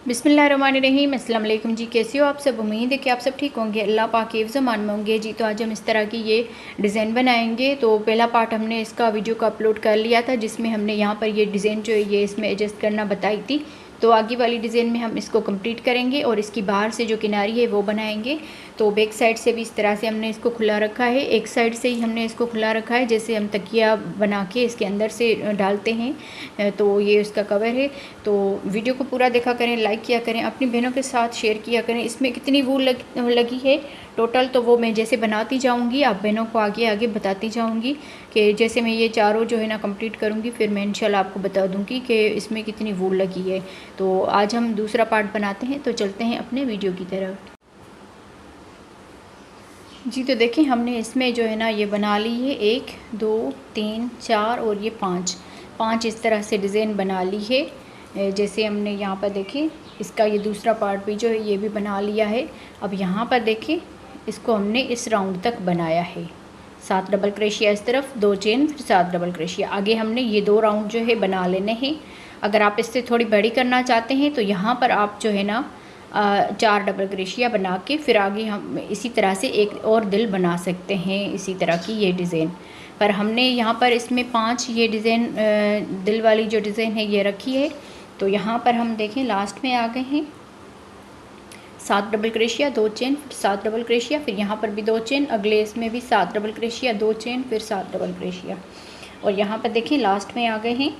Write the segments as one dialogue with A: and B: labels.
A: बिस्मिल्लाहिर्रहमानिर्रहीम। अस्सलाम वालेकुम जी, कैसे हो आप सब। उम्मीद है कि आप सब ठीक होंगे, अल्लाह पाक के ज़मान में होंगे जी। तो आज हम इस तरह की ये डिज़ाइन बनाएंगे। तो पहला पार्ट हमने इसका वीडियो का अपलोड कर लिया था, जिसमें हमने यहाँ पर ये डिज़ाइन जो है ये इसमें एडजस्ट करना बताई थी। तो आगे वाली डिज़ाइन में हम इसको कंप्लीट करेंगे और इसकी बाहर से जो किनारी है वो बनाएंगे। तो बैक साइड से भी इस तरह से हमने इसको खुला रखा है, एक साइड से ही हमने इसको खुला रखा है, जैसे हम तकिया बना के इसके अंदर से डालते हैं। तो ये उसका कवर है। तो वीडियो को पूरा देखा करें, लाइक किया करें, अपनी बहनों के साथ शेयर किया करें। इसमें कितनी वूल लगी है टोटल, तो वो मैं जैसे बनाती जाऊंगी आप बहनों को आगे आगे बताती जाऊंगी कि जैसे मैं ये चारों जो है ना कंप्लीट करूंगी, फिर मैं इंशाल्लाह आपको बता दूंगी कि इसमें कितनी वूल लगी है। तो आज हम दूसरा पार्ट बनाते हैं, तो चलते हैं अपने वीडियो की तरफ जी। तो देखें, हमने इसमें जो है ना ये बना ली है 1 2 3 4 और ये 5 इस तरह से डिज़ाइन बना ली है। जैसे हमने यहाँ पर देखें इसका ये दूसरा पार्ट भी जो है ये भी बना लिया है। अब यहाँ पर देखें इसको हमने इस राउंड तक बनाया है, 7 डबल क्रोशिया इस तरफ, 2 चेन, फिर 7 डबल क्रोशिया। आगे हमने ये 2 राउंड जो है बना लेने हैं। अगर आप इससे थोड़ी बड़ी करना चाहते हैं तो यहाँ पर आप जो है ना 4 डबल क्रोशिया बना के फिर आगे हम इसी तरह से एक और दिल बना सकते हैं, इसी तरह की ये डिज़ाइन। पर हमने यहाँ पर इसमें 5 ये डिज़ाइन दिल वाली जो डिज़ाइन है ये रखी है। तो यहाँ पर हम देखें लास्ट में आ गए हैं, 7 डबल क्रोशिया, 2 चेन, फिर 7 डबल क्रोशिया, फिर यहाँ पर भी 2 चेन, अगले इसमें भी 7 डबल क्रोशिया, 2 चेन, फिर 7 डबल क्रोशिया। और यहाँ पर देखें लास्ट में आ गए हैं।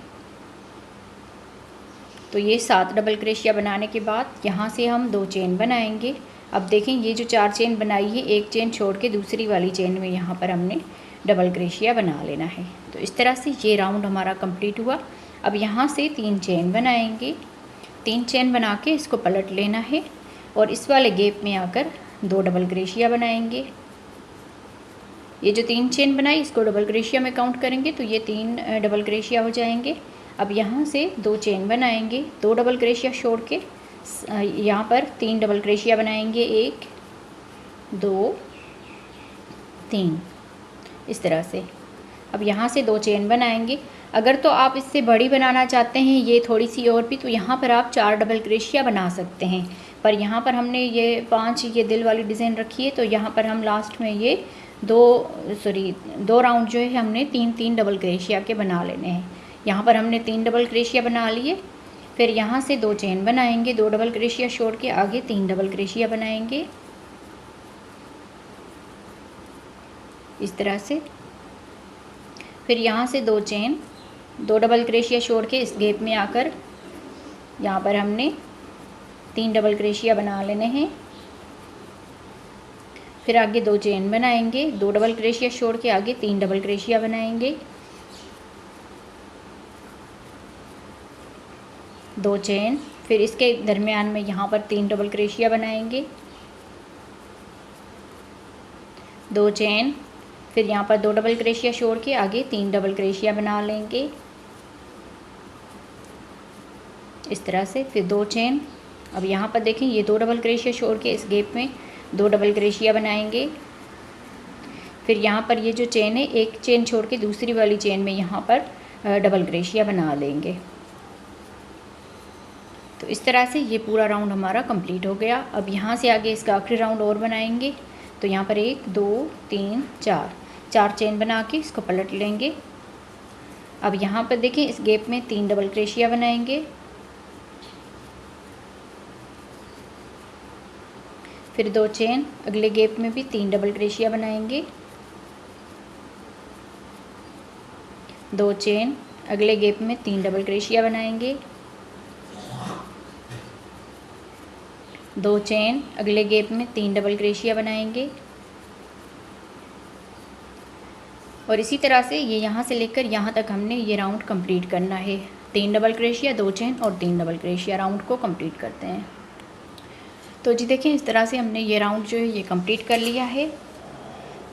A: तो ये 7 डबल क्रोशिया बनाने के बाद यहाँ से हम 2 चेन बनाएंगे। अब देखें ये जो 4 चेन बनाई है, एक चेन छोड़ के दूसरी वाली चेन में यहाँ पर हमने डबल क्रोशिया बना लेना है। तो इस तरह से ये राउंड हमारा कंप्लीट हुआ। अब यहाँ से 3 चेन बनाएंगे, 3 चेन बना के इसको पलट लेना है और इस वाले गैप में आकर 2 डबल क्रोशिया बनाएंगे। ये जो 3 चेन बनाई इसको डबल क्रोशिया में काउंट करेंगे तो ये 3 डबल क्रोशिया हो जाएंगे। अब यहाँ से 2 चेन बनाएंगे, 2 डबल क्रोशिया छोड़ के यहाँ पर 3 डबल क्रोशिया बनाएंगे, 1 2 3 इस तरह से। अब यहाँ से 2 चेन बनाएंगे। अगर तो आप इससे बड़ी बनाना चाहते हैं ये थोड़ी सी और भी, तो यहाँ पर आप 4 डबल क्रोशिया बना सकते हैं। पर यहाँ पर हमने ये 5 ये दिल वाली डिज़ाइन रखी है, तो यहाँ पर हम लास्ट में ये 2 राउंड जो है हमने 3 डबल क्रोशिया के बना लेने हैं। यहाँ पर हमने 3 डबल क्रोशिया बना लिए, फिर यहाँ से 2 चेन बनाएंगे, 2 डबल क्रोशिया छोड़ के आगे 3 डबल क्रोशिया बनाएंगे इस तरह से। फिर यहाँ से 2 चेन, 2 डबल क्रोशिया छोड़ के इस गैप में आकर यहाँ पर हमने 3 डबल क्रोशिया बना लेने हैं। फिर आगे 2 चेन बनाएंगे, 2 डबल क्रोशिया छोड़ के आगे 3 डबल क्रोशिया बनाएंगे, 2 चेन, फिर इसके दरमियान में यहाँ पर 3 डबल क्रोशिया बनाएंगे, 2 चेन, फिर यहाँ पर 2 डबल क्रोशिया छोड़ के आगे 3 डबल क्रोशिया बना लेंगे इस तरह से, फिर 2 चेन। अब यहाँ पर देखें ये 2 डबल क्रोशिया छोड़ के इस गैप में 2 डबल क्रोशिया बनाएंगे। फिर यहाँ पर ये जो चेन है, एक चेन छोड़ के दूसरी वाली चेन में यहाँ पर डबल क्रोशिया बना लेंगे। तो इस तरह से ये पूरा राउंड हमारा कंप्लीट हो गया। अब यहाँ से आगे इसका आखिरी राउंड और बनाएंगे। तो यहाँ पर 1 2 3 4 चेन बना के इसको पलट लेंगे। अब यहाँ पर देखें इस गैप में 3 डबल क्रोशिया बनाएंगे, फिर 2 चेन, अगले गैप में भी 3 डबल क्रोशिया बनाएंगे, 2 चेन, अगले गैप में 3 डबल क्रोशिया बनाएंगे, 2 चेन, अगले गैप में 3 डबल क्रोशिया बनाएंगे। और इसी तरह से ये यहाँ से लेकर यहाँ तक हमने ये राउंड कंप्लीट करना है। 3 डबल क्रोशिया, 2 चेन और 3 डबल क्रोशिया राउंड को कंप्लीट करते हैं। तो जी देखें इस तरह से हमने ये राउंड जो है ये कंप्लीट कर लिया है।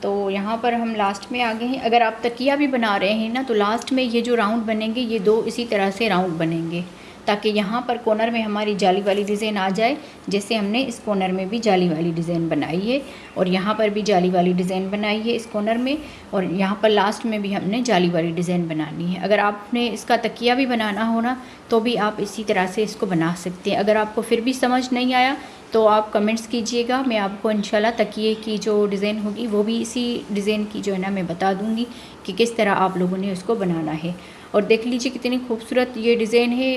A: तो यहाँ पर हम लास्ट में आ गए हैं। अगर आप तकिया भी बना रहे हैं ना, तो लास्ट में ये जो राउंड बनेंगे ये 2 इसी तरह से राउंड बनेंगे, ताकि यहाँ पर कॉर्नर में हमारी जाली वाली डिज़ाइन आ जाए, जैसे हमने इस कॉर्नर में भी जाली वाली डिज़ाइन बनाई है और यहाँ पर भी जाली वाली डिज़ाइन बनाई है इस कॉर्नर में, और यहाँ पर लास्ट में भी हमने जाली वाली डिज़ाइन बनानी है। अगर आपने इसका तकिया भी बनाना हो ना तो भी आप इसी तरह से इसको बना सकते हैं। अगर आपको फिर भी समझ नहीं आया तो आप कमेंट्स कीजिएगा, मैं आपको इंशाल्लाह तकिए की जो डिज़ाइन होगी वो भी इसी डिज़ाइन की जो है ना मैं बता दूँगी कि किस तरह आप लोगों ने उसको बनाना है। और देख लीजिए कितनी खूबसूरत ये डिज़ाइन है,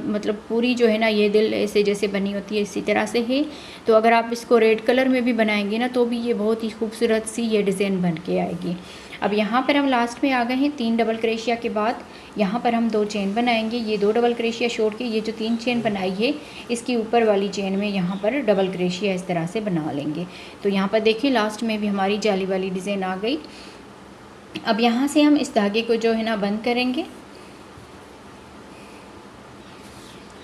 A: मतलब पूरी जो है ना ये दिल ऐसे जैसे बनी होती है इसी तरह से है। तो अगर आप इसको रेड कलर में भी बनाएंगे ना तो भी ये बहुत ही खूबसूरत सी ये डिज़ाइन बन के आएगी। अब यहाँ पर हम लास्ट में आ गए हैं 3 डबल क्रोशिया के बाद यहाँ पर हम 2 चेन बनाएंगे। ये 2 डबल क्रोशिया छोड़ के ये जो 3 चेन बनाई है इसकी ऊपर वाली चेन में यहाँ पर डबल क्रोशिया इस तरह से बना लेंगे। तो यहाँ पर देखिए लास्ट में भी हमारी जाली वाली डिज़ाइन आ गई। अब यहाँ से हम इस धागे को जो है ना बंद करेंगे।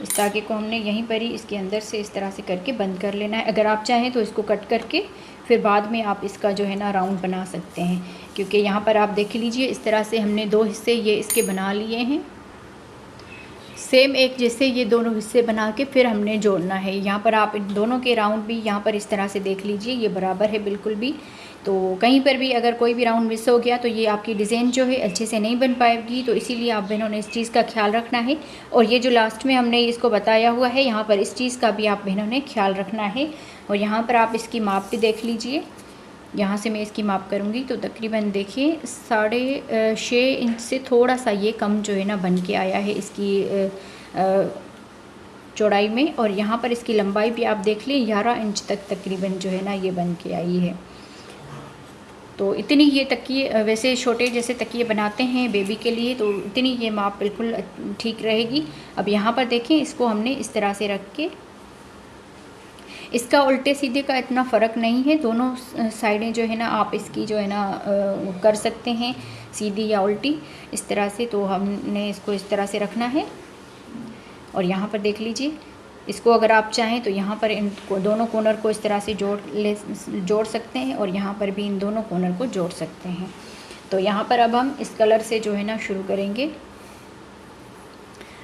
A: इस धागे को हमने यहीं पर ही इसके अंदर से इस तरह से करके बंद कर लेना है। अगर आप चाहें तो इसको कट करके फिर बाद में आप इसका जो है ना राउंड बना सकते हैं, क्योंकि यहाँ पर आप देख लीजिए इस तरह से हमने 2 हिस्से ये इसके बना लिए हैं, सेम एक जैसे ये दोनों हिस्से बना के फिर हमने जोड़ना है। यहाँ पर आप इन दोनों के राउंड भी यहाँ पर इस तरह से देख लीजिए, ये बराबर है बिल्कुल भी। तो कहीं पर भी अगर कोई भी राउंड मिस हो गया तो ये आपकी डिज़ाइन जो है अच्छे से नहीं बन पाएगी, तो इसीलिए आप बहनों ने इस चीज़ का ख्याल रखना है। और ये जो लास्ट में हमने इसको बताया हुआ है यहाँ पर इस चीज़ का भी आप बहनों ने ख्याल रखना है। और यहाँ पर आप इसकी माप भी देख लीजिए, यहाँ से मैं इसकी माप करूँगी तो तकरीबन देखिए 6.5 इंच से थोड़ा सा ये कम जो है ना बन के आया है इसकी चौड़ाई में। और यहाँ पर इसकी लंबाई भी आप देख लें 11 इंच तक तकरीबन जो है ना ये बन के आई है। तो इतनी ये तकिए, वैसे छोटे जैसे तकिए बनाते हैं बेबी के लिए, तो इतनी ये माप बिल्कुल ठीक रहेगी। अब यहाँ पर देखें इसको हमने इस तरह से रख के, इसका उल्टे सीधे का इतना फ़र्क नहीं है, दोनों साइडें जो है ना आप इसकी जो है ना कर सकते हैं सीधी या उल्टी इस तरह से। तो हमने इसको इस तरह से रखना है। और यहाँ पर देख लीजिए इसको अगर आप चाहें तो यहाँ पर इन दोनों कॉर्नर को इस तरह से जोड़ सकते हैं और यहाँ पर भी इन दोनों कॉर्नर को जोड़ सकते हैं। तो यहाँ पर अब हम इस कलर से जो है ना शुरू करेंगे।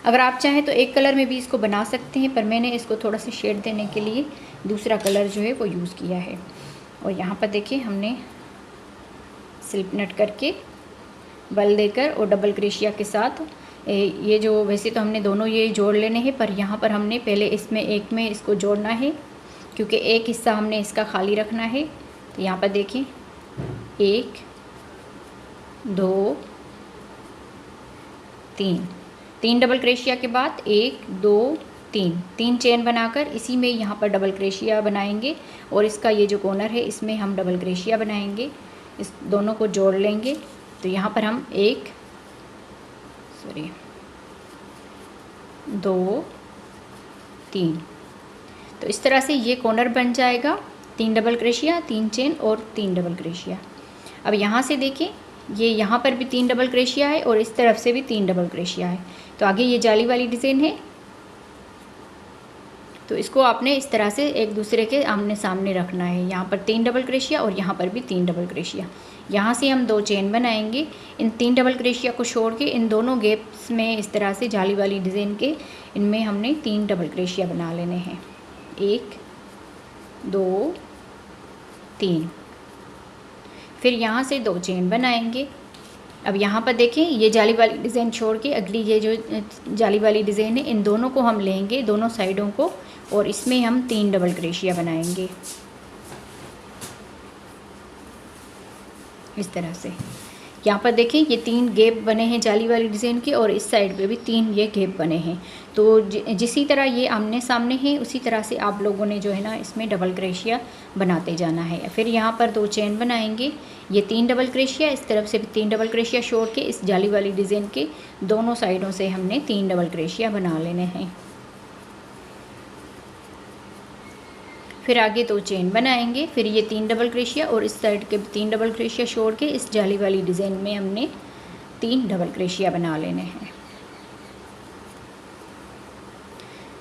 A: अगर आप चाहें तो एक कलर में भी इसको बना सकते हैं, पर मैंने इसको थोड़ा सा शेड देने के लिए दूसरा कलर जो है वो यूज़ किया है। और यहाँ पर देखिए हमने स्लिप नट करके बल देकर और डबल क्रोशिया के साथ ये जो, वैसे तो हमने दोनों ये जोड़ लेने हैं, पर यहाँ पर हमने पहले इसमें एक में इसको जोड़ना है, क्योंकि एक हिस्सा हमने इसका खाली रखना है। तो यहाँ पर देखिए 1 2 3 डबल क्रोशिया के बाद 1 2 3 चेन बनाकर इसी में यहाँ पर डबल क्रोशिया बनाएंगे। और इसका ये जो कॉर्नर है इसमें हम डबल क्रोशिया बनाएंगे, इस दोनों को जोड़ लेंगे। तो यहाँ पर हम 2 3, तो इस तरह से ये कॉर्नर बन जाएगा। 3 डबल क्रोशिया, 3 चेन और 3 डबल क्रोशिया। अब यहाँ से देखिए ये यहाँ पर भी 3 डबल क्रोशिया है और इस तरफ से भी 3 डबल क्रोशिया है। तो आगे ये जाली वाली डिज़ाइन है, तो इसको आपने इस तरह से एक दूसरे के आमने सामने रखना है। यहाँ पर 3 डबल क्रोशिया और यहाँ पर भी 3 डबल क्रोशिया। यहाँ से हम 2 चेन बनाएंगे। इन 3 डबल क्रोशिया को छोड़ के इन दोनों गैप्स में इस तरह से जाली वाली डिज़ाइन के इनमें हमने 3 डबल क्रोशिया बना लेने हैं। 1 2 3, फिर यहाँ से 2 चेन बनाएंगे। अब यहाँ पर देखें ये जाली वाली डिज़ाइन छोड़ के अगली ये जो जाली वाली डिज़ाइन है इन दोनों को हम लेंगे, दोनों साइडों को, और इसमें हम 3 डबल क्रोशिया बनाएंगे इस तरह से। यहाँ पर देखें ये 3 गैप बने हैं जाली वाली डिज़ाइन के और इस साइड पे भी 3 ये गैप बने हैं। तो जिसी तरह ये आमने सामने हैं उसी तरह से आप लोगों ने जो है ना इसमें डबल क्रोशिया बनाते जाना है। फिर यहाँ पर 2 चेन बनाएंगे, ये 3 डबल क्रोशिया, इस तरफ से भी 3 डबल क्रोशिया छोड़ के इस जाली वाली डिज़ाइन के दोनों साइडों से हमने 3 डबल क्रोशिया बना लेने हैं। फिर आगे 2 चेन बनाएंगे, फिर ये 3 डबल क्रोशिया और इस साइड के 3 डबल क्रोशिया छोड़ के इस जाली वाली डिज़ाइन में हमने 3 डबल क्रोशिया बना लेने हैं।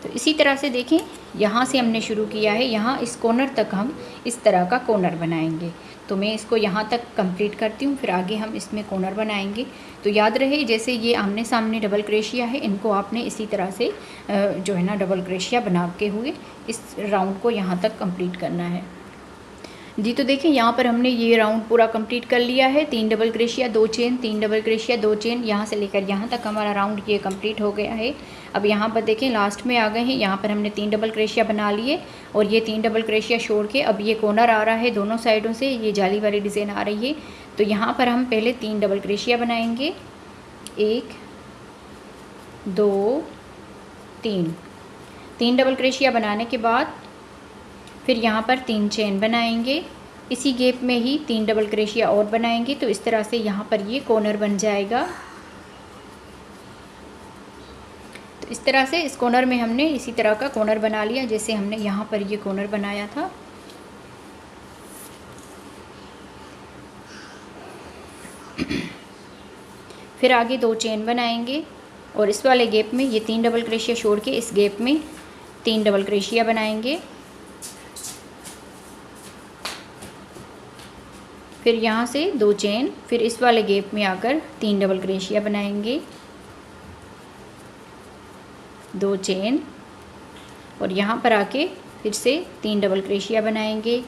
A: तो इसी तरह से देखें यहाँ से हमने शुरू किया है, यहाँ इस कॉर्नर तक हम इस तरह का कॉर्नर बनाएंगे। तो मैं इसको यहाँ तक कंप्लीट करती हूँ, फिर आगे हम इसमें कॉर्नर बनाएंगे। तो याद रहे जैसे ये आमने सामने डबल क्रोशिया है, इनको आपने इसी तरह से जो है ना डबल क्रोशिया बना के हुए इस राउंड को यहाँ तक कंप्लीट करना है जी। तो देखिए यहाँ पर हमने ये राउंड पूरा कंप्लीट कर लिया है। 3 double crochet 2 chain, 3 double crochet 2 chain, यहाँ से लेकर यहाँ तक हमारा राउंड ये कंप्लीट हो गया है। अब यहाँ पर देखें लास्ट में आ गए हैं, यहाँ पर हमने 3 डबल क्रोशिया बना लिए और ये 3 डबल क्रोशिया छोड़ के अब ये कॉर्नर आ रहा है दोनों साइडों से, ये जाली वाली डिज़ाइन आ रही है। तो यहाँ पर हम पहले 3 डबल क्रोशिया बनाएंगे, 1 2 3। 3 डबल क्रोशिया बनाने के बाद फिर यहाँ पर 3 चेन बनाएंगे, इसी गैप में ही 3 डबल क्रोशिया और बनाएंगे। तो इस तरह से यहाँ पर ये कॉर्नर बन जाएगा। तो इस तरह से इस कॉर्नर में हमने इसी तरह का कॉर्नर बना लिया जैसे हमने यहाँ पर ये कॉर्नर बनाया था। फिर आगे 2 चेन बनाएंगे और इस वाले गैप में ये 3 डबल क्रोशिया छोड़ के इस गैप में 3 डबल क्रोशिया बनाएंगे। फिर यहाँ से 2 चेन, फिर इस वाले गैप में आकर 3 डबल क्रोशिया बनाएंगे, 2 चेन और यहाँ पर आके फिर से 3 डबल क्रोशिया बनाएंगे।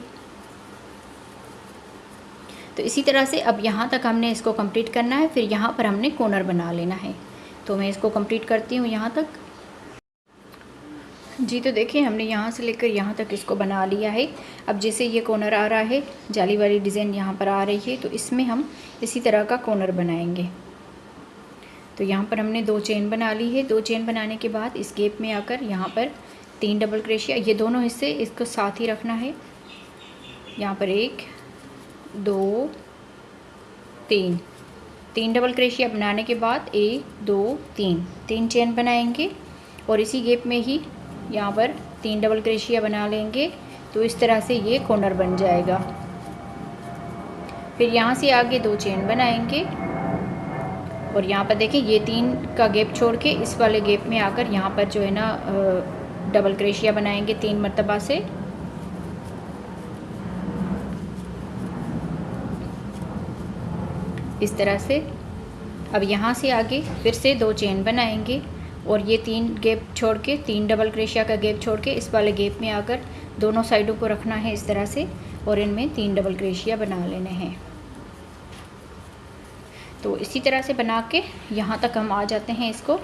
A: तो इसी तरह से अब यहाँ तक हमने इसको कंप्लीट करना है, फिर यहाँ पर हमने कॉर्नर बना लेना है। तो मैं इसको कंप्लीट करती हूँ यहाँ तक जी। तो देखिए हमने यहाँ से लेकर यहाँ तक इसको बना लिया है। अब जैसे ये कॉर्नर आ रहा है, जाली वाली डिज़ाइन यहाँ पर आ रही है, तो इसमें हम इसी तरह का कॉर्नर बनाएंगे। तो यहाँ पर हमने 2 चेन बना ली है। 2 चेन बनाने के बाद इस गैप में आकर यहाँ पर 3 डबल क्रोशिया, ये दोनों हिस्से इसको साथ ही रखना है। यहाँ पर 1 2 3, 3 डबल क्रोशिया बनाने के बाद 1 2 3 चेन बनाएंगे और इसी गैप में ही यहाँ पर 3 डबल क्रोशिया बना लेंगे। तो इस तरह से ये कॉर्नर बन जाएगा। फिर यहाँ से आगे 2 चेन बनाएंगे और यहाँ पर देखिए ये 3 का गैप छोड़ के इस वाले गैप में आकर यहाँ पर जो है ना डबल क्रोशिया बनाएंगे 3 मरतबा से। इस तरह से अब यहाँ से आगे फिर से 2 चेन बनाएंगे और ये 3 गैप छोड़ के 3 डबल क्रोशिया का गैप छोड़ के इस वाले गैप में आकर दोनों साइडों को रखना है इस तरह से और इनमें 3 डबल क्रोशिया बना लेने हैं। तो इसी तरह से बना के यहाँ तक हम आ जाते हैं, इसको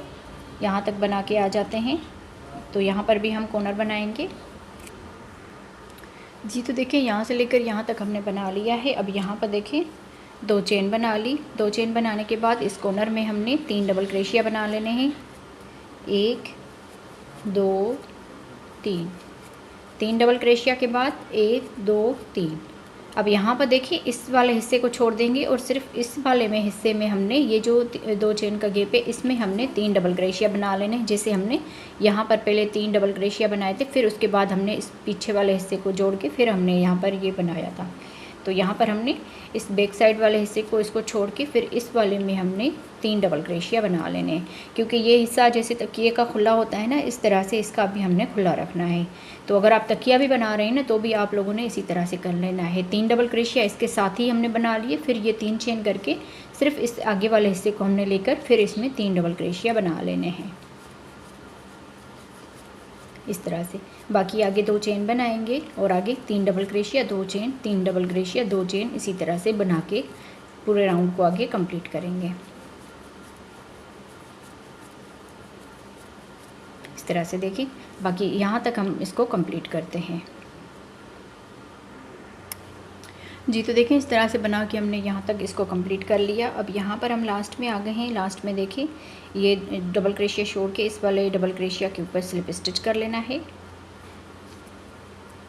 A: यहाँ तक बना के आ जाते हैं। तो यहाँ पर भी हम कॉर्नर बनाएंगे जी। तो देखिए यहाँ से लेकर यहाँ तक हमने बना लिया है। अब यहाँ पर देखें 2 चेन बना ली। 2 चेन बनाने के बाद इस कॉर्नर में हमने 3 डबल क्रोशिया बना लेने हैं, 1 2 3 डबल क्रोशिया के बाद 1 2 3। अब यहाँ पर देखिए इस वाले हिस्से को छोड़ देंगे और सिर्फ इस वाले में हिस्से में हमने ये जो 2 चेन का गैप है इसमें हमने 3 डबल क्रोशिया बना लेने। जैसे हमने यहाँ पर पहले 3 डबल क्रोशिया बनाए थे, फिर उसके बाद हमने इस पीछे वाले हिस्से को जोड़ के फिर हमने यहाँ पर ये बनाया था। तो यहाँ पर हमने इस बैक साइड वाले हिस्से को इसको छोड़ के फिर इस वाले में हमने 3 डबल क्रोशिया बना लेने हैं, क्योंकि ये हिस्सा जैसे तकिए का खुला होता है ना, इस तरह से इसका भी हमने खुला रखना है। तो अगर आप तकिया भी बना रहे हैं ना, तो भी आप लोगों ने इसी तरह से कर लेना है। 3 डबल क्रोशिया इसके साथ ही हमने बना लिए, फिर ये 3 चेन करके सिर्फ इस आगे वाले हिस्से को हमने लेकर फिर इसमें 3 डबल क्रोशिया बना लेने हैं इस तरह से। बाकी आगे 2 चेन बनाएंगे और आगे 3 double crochet 2 chain, 3 double crochet 2 chain, इसी तरह से बना के पूरे राउंड को आगे कंप्लीट करेंगे। इस तरह से देखिए, बाकी यहाँ तक हम इसको कंप्लीट करते हैं जी। तो देखें इस तरह से बना के हमने यहाँ तक इसको कंप्लीट कर लिया। अब यहाँ पर हम लास्ट में आ गए हैं। लास्ट में देखिए ये डबल क्रोशिया छोड़ के इस वाले डबल क्रोशिया के ऊपर स्लिप स्टिच कर लेना है।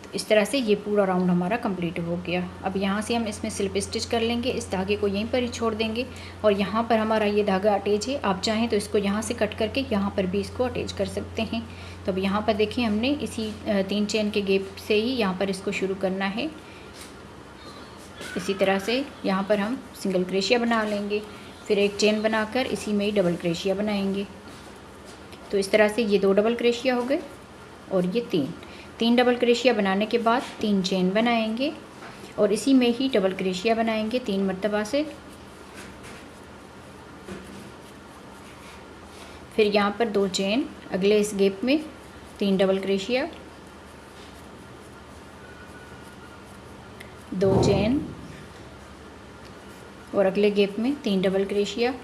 A: तो इस तरह से ये पूरा राउंड हमारा कंप्लीट हो गया। अब यहाँ से हम इसमें स्लिप स्टिच कर लेंगे, इस धागे को यहीं पर ही छोड़ देंगे और यहाँ पर हमारा ये धागा अटैच है। आप चाहें तो इसको यहाँ से कट करके यहाँ पर भी इसको अटैच कर सकते हैं। तो अब यहाँ पर देखिए हमने इसी 3 चेन के गैप से ही यहाँ पर इसको शुरू करना है। इसी तरह से यहाँ पर हम सिंगल क्रोशिया बना लेंगे, फिर एक चेन बनाकर इसी में ही डबल क्रोशिया बनाएंगे। तो इस तरह से ये 2 डबल क्रोशिया हो गए और ये 3 डबल क्रोशिया बनाने के बाद 3 चेन बनाएंगे और इसी में ही डबल क्रोशिया बनाएंगे 3 मरतबा से। फिर यहाँ पर 2 चेन, अगले इस गैप में 3 डबल क्रोशिया, 2 चेन और अगले गैप में 3 डबल क्रोशिया,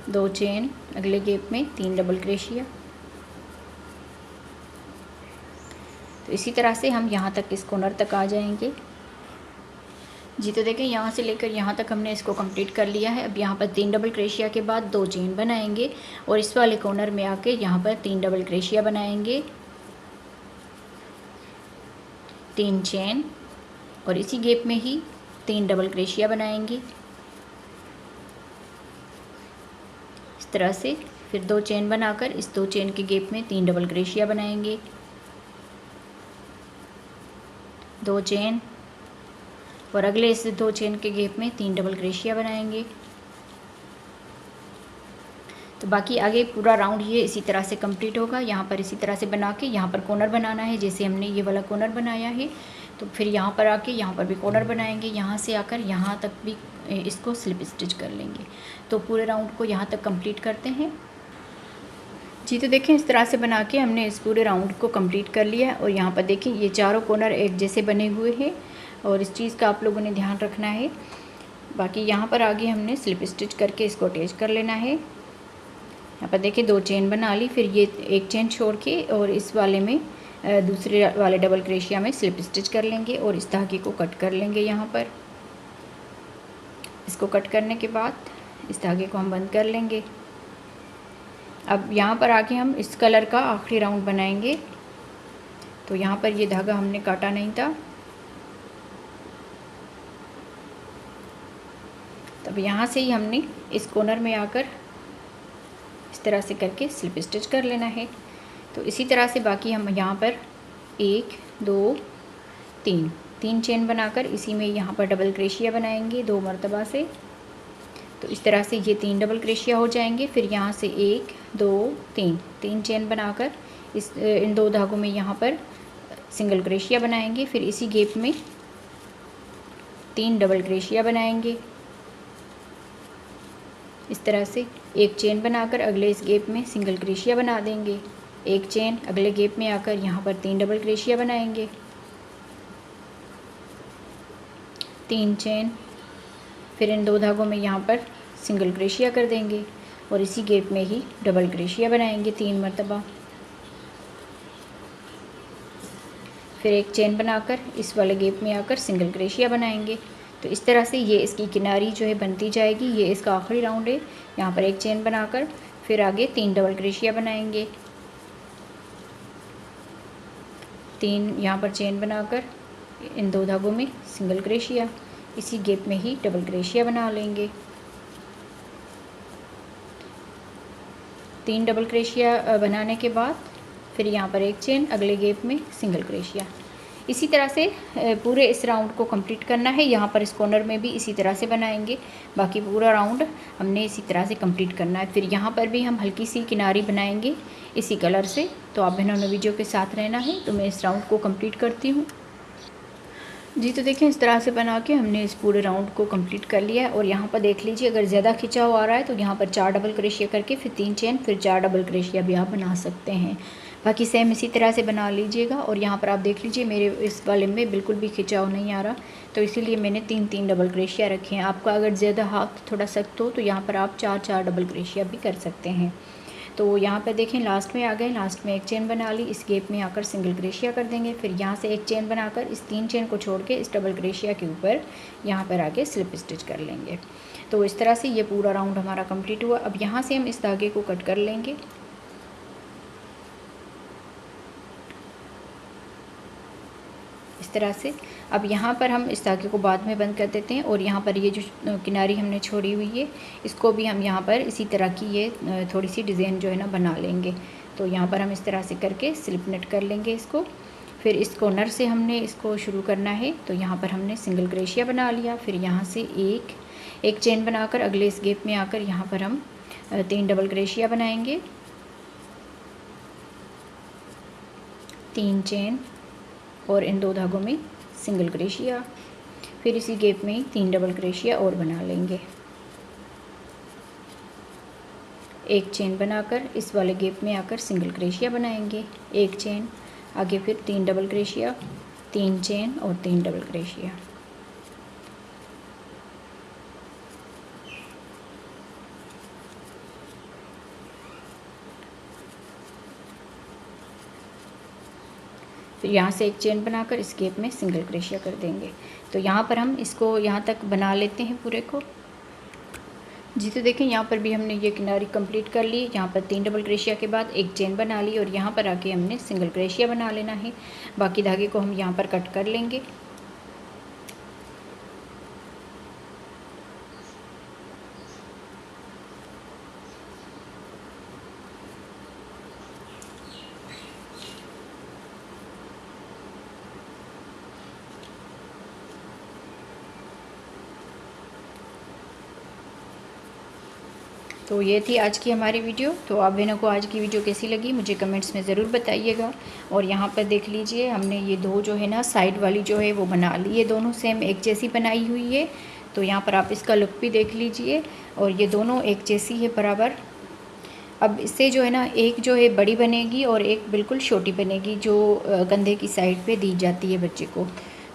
A: 2 चेन, अगले गैप में 3 डबल क्रोशिया। तो इसी तरह से हम यहाँ तक इस कॉर्नर तक आ जाएंगे जी। तो देखें यहाँ से लेकर यहाँ तक हमने इसको कंप्लीट कर लिया है। अब यहाँ पर 3 डबल क्रोशिया के बाद 2 चेन बनाएंगे और इस वाले कॉर्नर में आके यहाँ पर 3 डबल क्रोशिया बनाएंगे, 3 चेन और इसी गैप में ही 3 डबल क्रोशिया बनाएंगे इस तरह से। फिर 2 चेन बनाकर इस 2 चेन के गैप में 3 डबल क्रोशिया बनाएंगे, 2 चेन और अगले इस 2 चेन के गैप में 3 डबल क्रोशिया बनाएंगे। तो बाकी आगे पूरा राउंड ये इसी तरह से कंप्लीट होगा। यहाँ पर इसी तरह से बना के यहाँ पर कॉर्नर बनाना है, जैसे हमने ये वाला कॉर्नर बनाया है। तो फिर यहाँ पर आके यहाँ पर भी कॉर्नर बनाएंगे, यहाँ से आकर यहाँ तक भी इसको स्लिप स्टिच कर लेंगे। तो पूरे राउंड को यहाँ तक कंप्लीट करते हैं जी। तो देखें इस तरह से बना के हमने इस पूरे राउंड को कंप्लीट कर लिया है। और यहाँ पर देखें ये चारों कॉर्नर एक जैसे बने हुए हैं और इस चीज़ का आप लोगों ने ध्यान रखना है। बाकी यहाँ पर आगे हमने स्लिप स्टिच करके इसको अटैच कर लेना है। यहाँ पर देखिए 2 चेन बना ली, फिर ये 1 चेन छोड़ के और इस वाले में दूसरे वाले डबल क्रोशिया में स्लिप स्टिच कर लेंगे और इस धागे को कट कर लेंगे। यहाँ पर इसको कट करने के बाद इस धागे को हम बंद कर लेंगे। अब यहाँ पर आके हम इस कलर का आखिरी राउंड बनाएंगे। तो यहाँ पर ये धागा हमने काटा नहीं था, तब यहाँ से ही हमने इस कॉर्नर में आकर इस तरह से करके स्लिप स्टिच कर लेना है। तो इसी तरह से बाकी हम यहाँ पर 1 2 3 चेन बनाकर इसी में यहाँ पर डबल क्रोशिया बनाएंगे 2 मरतबा से। तो इस तरह से ये 3 डबल क्रोशिया हो जाएंगे। फिर यहाँ से 1 2 3 चेन बनाकर इन 2 धागों में यहाँ पर सिंगल क्रोशिया बनाएंगे। फिर इसी गैप में 3 डबल क्रोशिया बनाएंगे इस तरह से। 1 चेन बनाकर अगले इस गैप में सिंगल क्रोशिया बना देंगे, 1 चेन अगले गैप में आकर यहाँ पर 3 डबल क्रोशिया बनाएंगे, 3 चेन, फिर इन 2 धागों में यहाँ पर सिंगल क्रोशिया कर देंगे और इसी गैप में ही डबल क्रोशिया बनाएंगे 3 मरतबा। फिर 1 चेन बनाकर इस वाले गैप में आकर सिंगल क्रोशिया बनाएंगे। तो इस तरह से ये इसकी किनारी जो है बनती जाएगी। ये इसका आखिरी राउंड है। यहाँ पर 1 चेन बनाकर फिर आगे 3 डबल क्रोशिया बनाएंगे, 3 यहाँ पर चेन बनाकर इन 2 धागों में सिंगल क्रोशिया, इसी गैप में ही डबल क्रोशिया बना लेंगे। 3 डबल क्रोशिया बनाने के बाद फिर यहाँ पर 1 चेन अगले गैप में सिंगल क्रोशिया। इसी तरह से पूरे इस राउंड को कंप्लीट करना है। यहाँ पर इस कॉर्नर में भी इसी तरह से बनाएंगे। बाकी पूरा राउंड हमने इसी तरह से कंप्लीट करना है। फिर यहाँ पर भी हम हल्की सी किनारी बनाएंगे इसी कलर से। तो आप बहनों ने वीडियो के साथ रहना है। तो मैं इस राउंड को कंप्लीट करती हूँ जी। तो देखें इस तरह से बना के हमने इस पूरे राउंड को कंप्लीट कर लिया है। और यहाँ पर देख लीजिए अगर ज़्यादा खिंचाव आ रहा है तो यहाँ पर 4 डबल क्रोशिया करके फिर 3 चेन फिर 4 डबल क्रोशिया भी आप बना सकते हैं। बाकी सेम इसी तरह से बना लीजिएगा। और यहाँ पर आप देख लीजिए मेरे इस वाले में बिल्कुल भी खिंचाव नहीं आ रहा, तो इसीलिए मैंने 3 डबल क्रोशिया रखे हैं। आपका अगर ज़्यादा हाथ थोड़ा सख्त हो तो यहाँ पर आप 4 डबल क्रोशिया भी कर सकते हैं। तो यहाँ पर देखें लास्ट में आ गए, लास्ट में 1 चेन बना ली, इस गैप में आकर सिंगल क्रोशिया कर देंगे। फिर यहाँ से 1 चेन बनाकर इस 3 चेन को छोड़ के इस डबल क्रोशिया के ऊपर यहाँ पर आके स्लिप स्टिच कर लेंगे। तो इस तरह से ये पूरा राउंड हमारा कंप्लीट हुआ। अब यहाँ से हम इस धागे को कट कर लेंगे इस तरह से। अब यहाँ पर हम इस धागे को बाद में बंद कर देते हैं। और यहाँ पर ये जो किनारी हमने छोड़ी हुई है इसको भी हम यहाँ पर इसी तरह की ये थोड़ी सी डिज़ाइन जो है ना बना लेंगे। तो यहाँ पर हम इस तरह से करके स्लिप नेट कर लेंगे इसको। फिर इस कॉर्नर से हमने इसको शुरू करना है। तो यहाँ पर हमने सिंगल क्रोशिया बना लिया। फिर यहाँ से एक चेन बनाकर अगले इस गैप में आकर यहाँ पर हम 3 डबल क्रोशिया बनाएंगे, 3 चेन, और इन 2 धागों में सिंगल क्रोशिया। फिर इसी गैप में 3 डबल क्रोशिया और बना लेंगे। एक चेन बनाकर इस वाले गैप में आकर सिंगल क्रोशिया बनाएंगे, एक चेन, आगे फिर 3 डबल क्रोशिया, 3 चेन और 3 डबल क्रोशिया। फिर यहाँ से एक चेन बनाकर इस गैप में सिंगल क्रोशिया कर देंगे। तो यहाँ पर हम इसको यहाँ तक बना लेते हैं पूरे को जी। तो देखें यहाँ पर भी हमने ये किनारी कंप्लीट कर ली। यहाँ पर 3 डबल क्रोशिया के बाद एक चेन बना ली और यहाँ पर आके हमने सिंगल क्रोशिया बना लेना है। बाकी धागे को हम यहाँ पर कट कर लेंगे। तो ये थी आज की हमारी वीडियो। तो आप बहनों को आज की वीडियो कैसी लगी मुझे कमेंट्स में ज़रूर बताइएगा। और यहाँ पर देख लीजिए हमने ये 2 जो है ना साइड वाली जो है वो बना ली है, दोनों सेम एक जैसी बनाई हुई है। तो यहाँ पर आप इसका लुक भी देख लीजिए और ये दोनों एक जैसी है बराबर। अब इससे जो है ना एक जो है बड़ी बनेगी और एक बिल्कुल छोटी बनेगी, जो कंधे की साइड पे दी जाती है बच्चे को।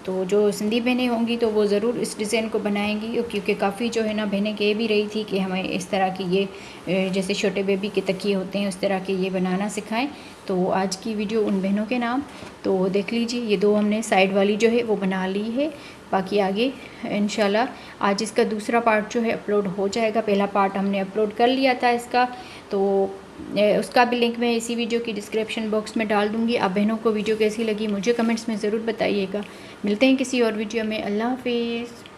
A: तो जो सिंधी बहनें होंगी तो वो ज़रूर इस डिज़ाइन को बनाएंगी, क्योंकि काफ़ी जो है ना बहनें कह भी रही थी कि हमें इस तरह की ये जैसे छोटे बेबी के तकिए होते हैं उस तरह के ये बनाना सिखाएं। तो आज की वीडियो उन बहनों के नाम। तो देख लीजिए ये 2 हमने साइड वाली जो है वो बना ली है। बाकी आगे इंशाल्लाह आज इसका दूसरा पार्ट जो है अपलोड हो जाएगा। पहला पार्ट हमने अपलोड कर लिया था इसका, तो उसका भी लिंक मैं इसी वीडियो की डिस्क्रिप्शन बॉक्स में डाल दूँगी। आप बहनों को वीडियो कैसी लगी मुझे कमेंट्स में ज़रूर बताइएगा। मिलते हैं किसी और वीडियो में। अल्लाह हाफिज़।